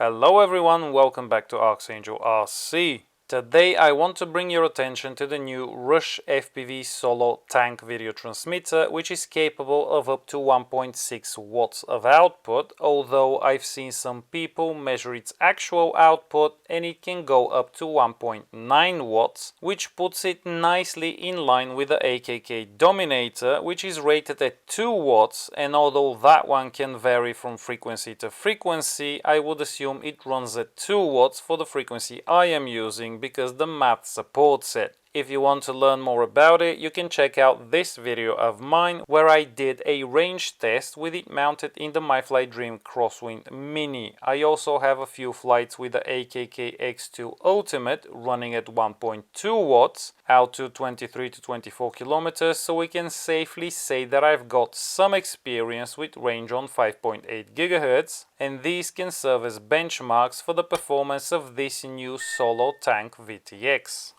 Hello everyone, welcome back to Archangel RC. Today I want to bring your attention to the new RushFPV Solo Tank video transmitter, which is capable of up to 1.6 watts of output, although I've seen some people measure its actual output and it can go up to 1.9 watts, which puts it nicely in line with the AKK Dominator, which is rated at 2 watts, and although that one can vary from frequency to frequency, I would assume it runs at 2 watts for the frequency I am using, because the math supports it. If you want to learn more about it, you can check out this video of mine where I did a range test with it mounted in the MyFly Dream Crosswind Mini. I also have a few flights with the AKK X2 Ultimate running at 1.2 watts out to 23 to 24 kilometers, so we can safely say that I've got some experience with range on 5.8 GHz, and these can serve as benchmarks for the performance of this new Solo Tank VTX.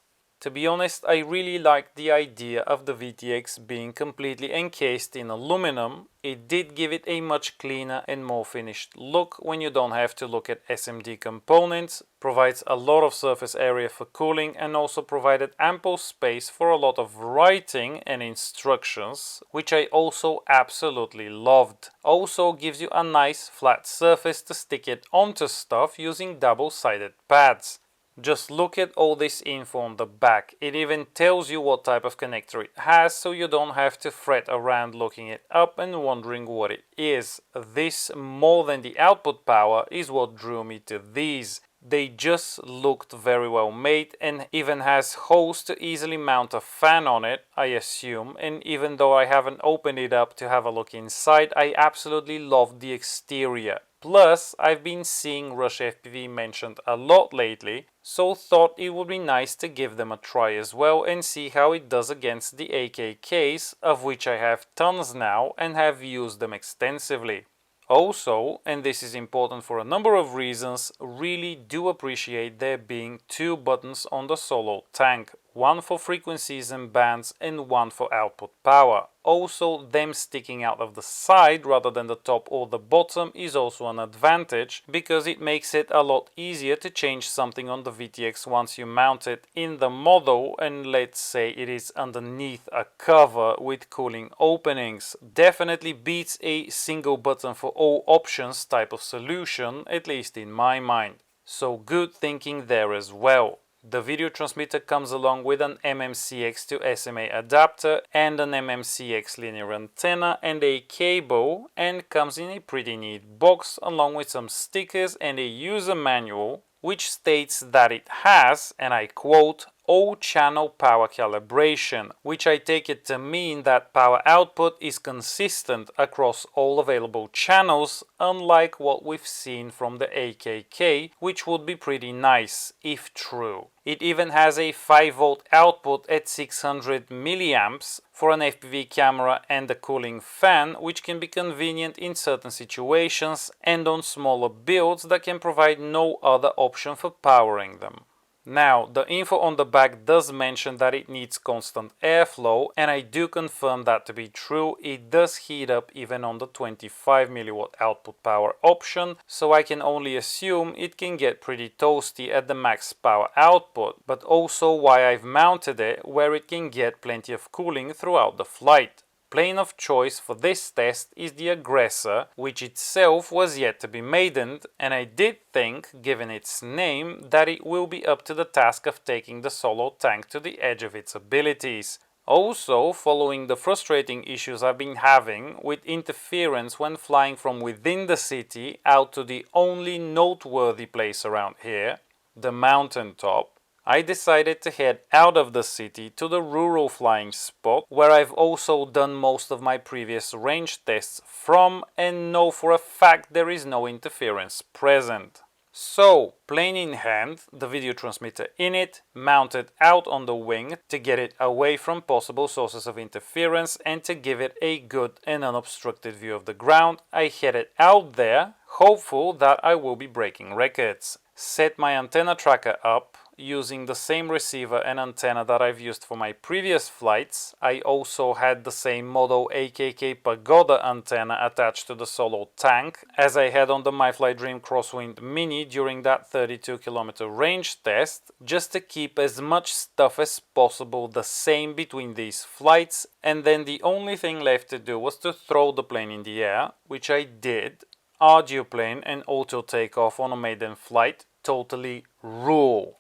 To be honest, I really liked the idea of the VTX being completely encased in aluminum. It did give it a much cleaner and more finished look when you don't have to look at SMD components, provides a lot of surface area for cooling, and also provided ample space for a lot of writing and instructions, which I also absolutely loved. Also gives you a nice flat surface to stick it onto stuff using double-sided pads. Just look at all this info on the back. It even tells you what type of connector it has, so you don't have to fret around looking it up and wondering what it is. This, more than the output power, is what drew me to these. They just looked very well made, and even has holes to easily mount a fan on it, I assume, and even though I haven't opened it up to have a look inside, I absolutely loved the exterior. Plus, I've been seeing RushFPV mentioned a lot lately, so thought it would be nice to give them a try as well and see how it does against the AKKs, of which I have tons now and have used them extensively. Also, and this is important for a number of reasons, really do appreciate there being two buttons on the Solo Tank, one for frequencies and bands and one for output power. Also, them sticking out of the side rather than the top or the bottom is also an advantage, because it makes it a lot easier to change something on the VTX once you mount it in the model, and let's say it is underneath a cover with cooling openings. Definitely beats a single button for all options type of solution, at least in my mind. So good thinking there as well. The video transmitter comes along with an MMCX to SMA adapter and an MMCX linear antenna and a cable, and comes in a pretty neat box along with some stickers and a user manual, which states that it has, and I quote, all channel power calibration, which I take it to mean that power output is consistent across all available channels, unlike what we've seen from the AKK, which would be pretty nice if true. It even has a 5V output at 600 milliamps for an FPV camera and a cooling fan, which can be convenient in certain situations and on smaller builds that can provide no other option for powering them. Now, the info on the back does mention that it needs constant airflow, and I do confirm that to be true. It does heat up even on the 25 mW output power option, so I can only assume it can get pretty toasty at the max power output, but also why I've mounted it where it can get plenty of cooling throughout the flight. Plane of choice for this test is the Aggressor, which itself was yet to be maidened, and I did think, given its name, that it will be up to the task of taking the Solo Tank to the edge of its abilities. Also, following the frustrating issues I've been having with interference when flying from within the city out to the only noteworthy place around here, the mountaintop, I decided to head out of the city to the rural flying spot, where I've also done most of my previous range tests from, and know for a fact there is no interference present. So, plane in hand, the video transmitter in it, mounted out on the wing to get it away from possible sources of interference and to give it a good and unobstructed view of the ground, I headed out there, hopeful that I will be breaking records. Set my antenna tracker up, using the same receiver and antenna that I've used for my previous flights. I also had the same Modo AKK Pagoda antenna attached to the Solo Tank as I had on the MyFly Dream Crosswind Mini during that 32-kilometer range test, just to keep as much stuff as possible the same between these flights, and then the only thing left to do was to throw the plane in the air, which I did. Ardioplane and auto takeoff on a maiden flight, totally rule.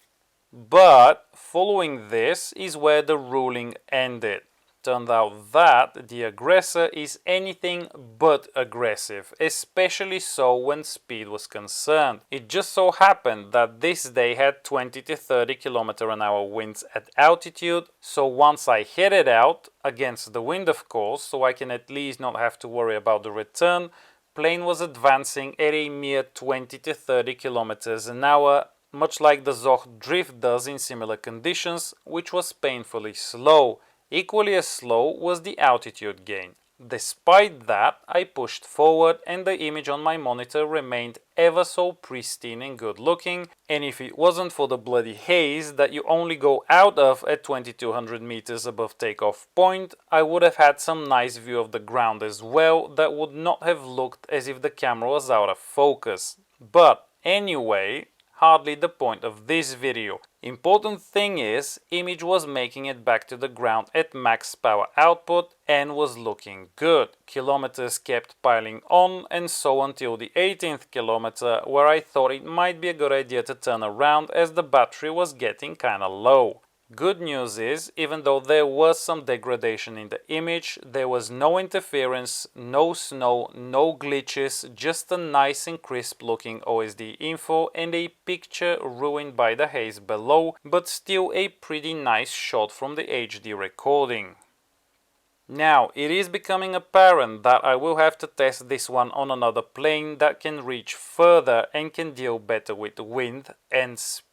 But following this is where the ruling ended. Turned out that the aggressor is anything but aggressive, especially so when speed was concerned. It just so happened that this day had 20 to 30 km/h winds at altitude, so once I headed out, against the wind of course, so I can at least not have to worry about the return, plane was advancing at a mere 20 to 30 km/h, much like the Zoch drift does in similar conditions, which was painfully slow. Equally as slow was the altitude gain. Despite that, I pushed forward and the image on my monitor remained ever so pristine and good looking, and if it wasn't for the bloody haze that you only go out of at 2200 meters above takeoff point, I would have had some nice view of the ground as well that would not have looked as if the camera was out of focus. But anyway, hardly the point of this video. Important thing is, image was making it back to the ground at max power output and was looking good. Kilometers kept piling on, and so until the 18th kilometer, where I thought it might be a good idea to turn around as the battery was getting kinda low. Good news is, even though there was some degradation in the image, there was no interference, no snow, no glitches, just a nice and crisp looking OSD info and a picture ruined by the haze below, but still a pretty nice shot from the HD recording. Now, it is becoming apparent that I will have to test this one on another plane that can reach further and can deal better with wind and speed.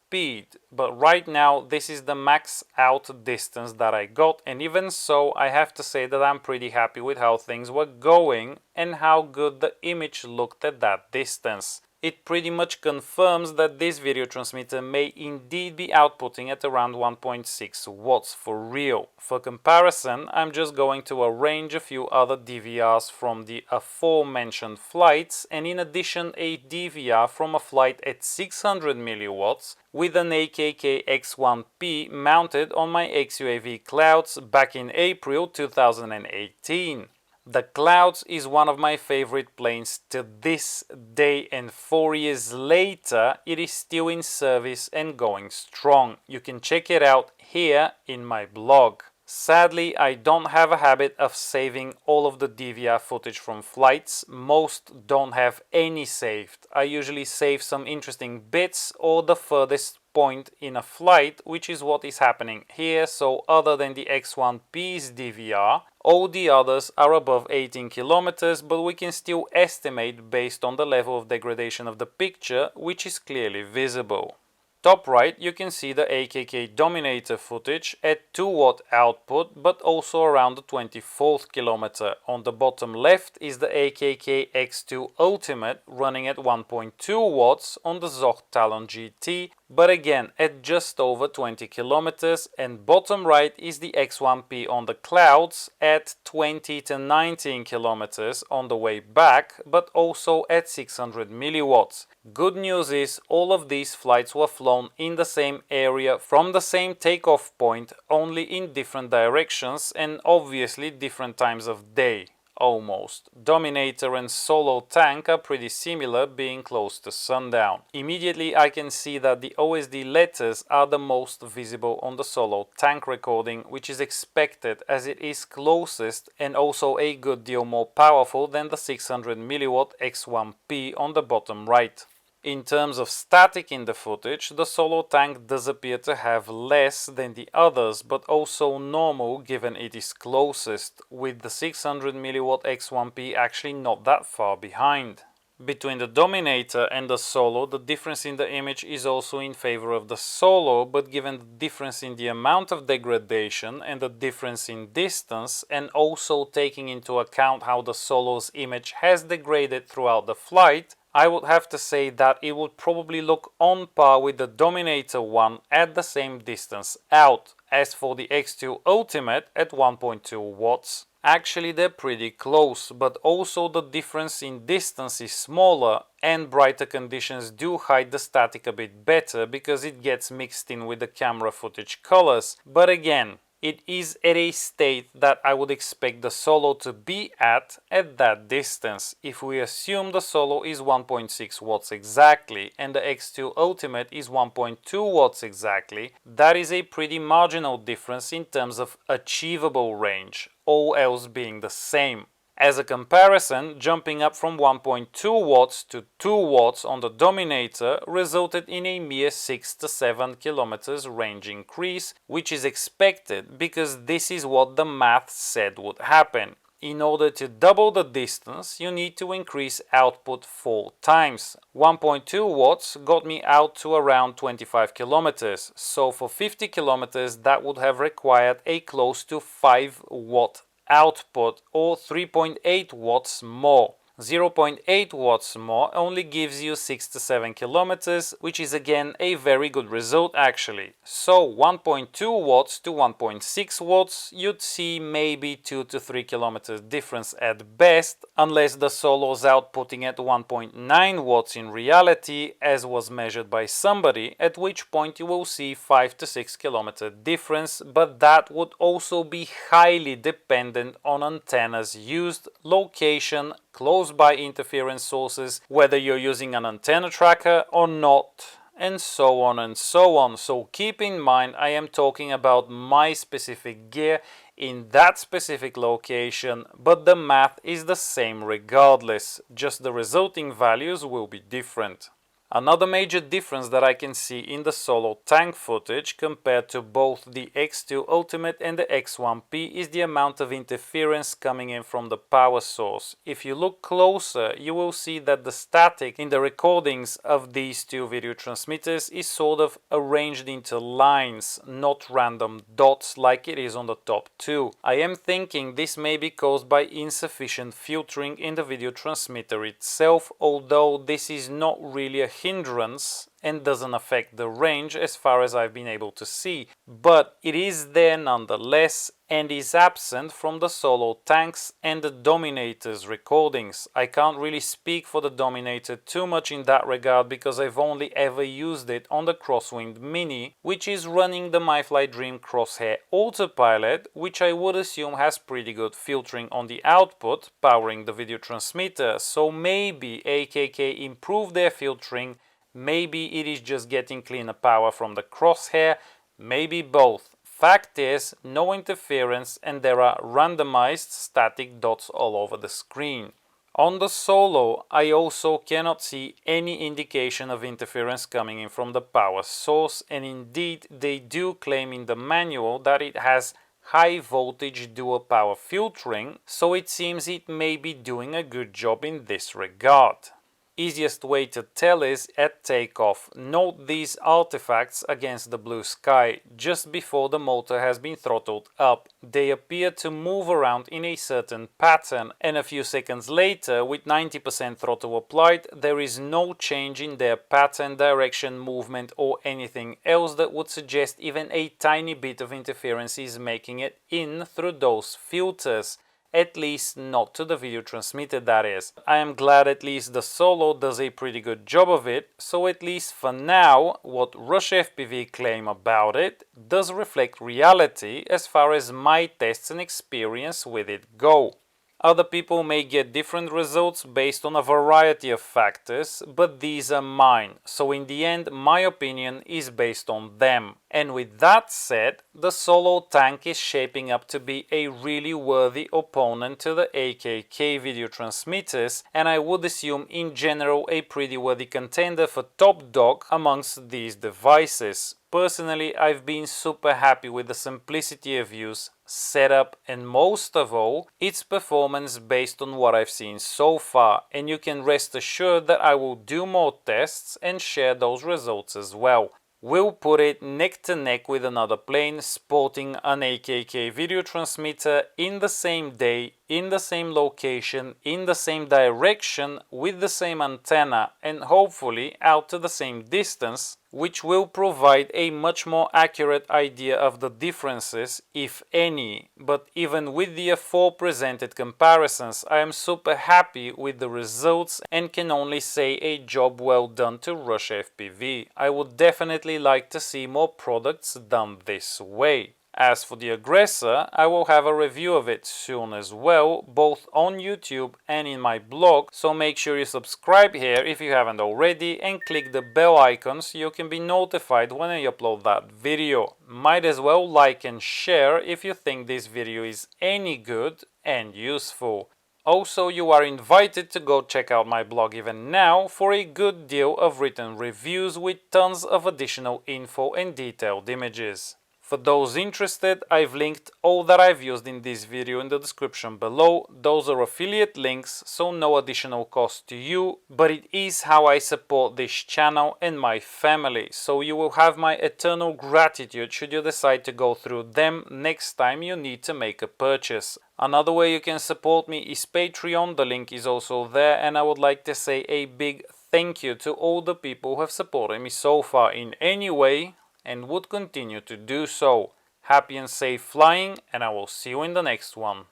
But right now this is the max out distance that I got, and even so I have to say that I'm pretty happy with how things were going and how good the image looked at that distance. It pretty much confirms that this video transmitter may indeed be outputting at around 1.6 watts for real. For comparison, I'm just going to arrange a few other DVRs from the aforementioned flights, and in addition a DVR from a flight at 600 milliwatts with an AKK X1P mounted on my XUAV Clouds back in April 2018. The Clouds is one of my favorite planes to this day, and 4 years later it is still in service and going strong. You can check it out here in my blog. Sadly, I don't have a habit of saving all of the DVR footage from flights. Most don't have any saved. I usually save some interesting bits or the furthest point in a flight, which is what is happening here. So other than the X1P's DVR, all the others are above 18 kilometers, but we can still estimate based on the level of degradation of the picture, which is clearly visible. Top right, you can see the AKK Dominator footage at 2 watt output, but also around the 24th kilometer. On the bottom left is the AKK X2 Ultimate running at 1.2 watts on the Zoch Talon GT, but again at just over 20 kilometers, and bottom right is the X1P on the Clouds at 20 to 19 kilometers on the way back, but also at 600 milliwatts. Good news is all of these flights were flown in the same area from the same takeoff point, only in different directions and obviously different times of day. Almost. Dominator and Solo Tank are pretty similar, being close to sundown. Immediately I can see that the OSD letters are the most visible on the Solo Tank recording, which is expected as it is closest and also a good deal more powerful than the 600 milliwatt X1P on the bottom right. In terms of static in the footage, the Solo Tank does appear to have less than the others, but also normal given it is closest, with the 600 milliwatt X1P actually not that far behind. Between the Dominator and the Solo, the difference in the image is also in favor of the Solo, but given the difference in the amount of degradation and the difference in distance, and also taking into account how the Solo's image has degraded throughout the flight, I would have to say that it would probably look on par with the Dominator one at the same distance out. As for the X2 Ultimate at 1.2 watts, actually they're pretty close, but also the difference in distance is smaller and brighter conditions do hide the static a bit better because it gets mixed in with the camera footage colors. But again, it is at a state that I would expect the Solo to be at that distance. If we assume the Solo is 1.6 watts exactly and the X2 Ultimate is 1.2 watts exactly, that is a pretty marginal difference in terms of achievable range, all else being the same. As a comparison, jumping up from 1.2 watts to 2 watts on the Dominator resulted in a mere 6 to 7 kilometers range increase, which is expected because this is what the math said would happen. In order to double the distance, you need to increase output 4 times. 1.2 watts got me out to around 25 kilometers, so for 50 kilometers that would have required a close to 5 watt output or 3.8 watts more. 0.8 watts more only gives you 6 to 7 kilometers, which is again a very good result actually. So 1.2 watts to 1.6 watts, you'd see maybe 2 to 3 kilometers difference at best, unless the Solo's outputting at 1.9 watts in reality, as was measured by somebody, at which point you will see 5 to 6 kilometer difference, but that would also be highly dependent on antennas used, location, close by interference sources, whether you're using an antenna tracker or not, and so on and so on. So keep in mind, I am talking about my specific gear in that specific location, but the math is the same regardless, just the resulting values will be different. Another major difference that I can see in the Solo Tank footage compared to both the X2 Ultimate and the X1P is the amount of interference coming in from the power source. If you look closer, you will see that the static in the recordings of these two video transmitters is sort of arranged into lines, not random dots like it is on the top two. I am thinking this may be caused by insufficient filtering in the video transmitter itself, although this is not really a hindrance and doesn't affect the range as far as I've been able to see, but it is there nonetheless and is absent from the Solo Tanks and the Dominator's recordings. I can't really speak for the Dominator too much in that regard because I've only ever used it on the Crosswind Mini, which is running the MyFly Dream Crosshair Autopilot, which I would assume has pretty good filtering on the output powering the video transmitter, so maybe AKK improved their filtering. Maybe it is just getting cleaner power from the crosshair, maybe both. Fact is, no interference and there are randomized static dots all over the screen. On the Solo, I also cannot see any indication of interference coming in from the power source, and indeed they do claim in the manual that it has high voltage dual power filtering, so it seems it may be doing a good job in this regard. Easiest way to tell is at takeoff. Note these artifacts against the blue sky just before the motor has been throttled up. They appear to move around in a certain pattern, and a few seconds later, with 90% throttle applied, there is no change in their pattern, direction, movement or anything else that would suggest even a tiny bit of interference is making it in through those filters. At least not to the video transmitter, that is. I am glad at least the Solo does a pretty good job of it, so at least for now, what RushFPV claim about it does reflect reality as far as my tests and experience with it go. Other people may get different results based on a variety of factors, but these are mine, so in the end my opinion is based on them. And with that said, the Solo Tank is shaping up to be a really worthy opponent to the AKK video transmitters, and I would assume in general a pretty worthy contender for top dog amongst these devices. Personally, I've been super happy with the simplicity of use, setup, and most of all, its performance based on what I've seen so far, and you can rest assured that I will do more tests and share those results as well. We'll put it neck to neck with another plane sporting an AKK video transmitter in the same day, in the same location, in the same direction, with the same antenna, and hopefully out to the same distance, which will provide a much more accurate idea of the differences, if any. But even with the aforepresented comparisons, I am super happy with the results and can only say a job well done to RushFPV. I would definitely like to see more products done this way. As for the Aggressor, I will have a review of it soon as well, both on YouTube and in my blog, so make sure you subscribe here if you haven't already and click the bell icon so you can be notified when I upload that video. Might as well like and share if you think this video is any good and useful. Also, you are invited to go check out my blog even now for a good deal of written reviews with tons of additional info and detailed images. For those interested, I've linked all that I've used in this video in the description below. Those are affiliate links, so no additional cost to you, but it is how I support this channel and my family, so you will have my eternal gratitude should you decide to go through them next time you need to make a purchase. Another way you can support me is Patreon, the link is also there, and I would like to say a big thank you to all the people who have supported me so far in any way and would continue to do so. Happy and safe flying, and I will see you in the next one.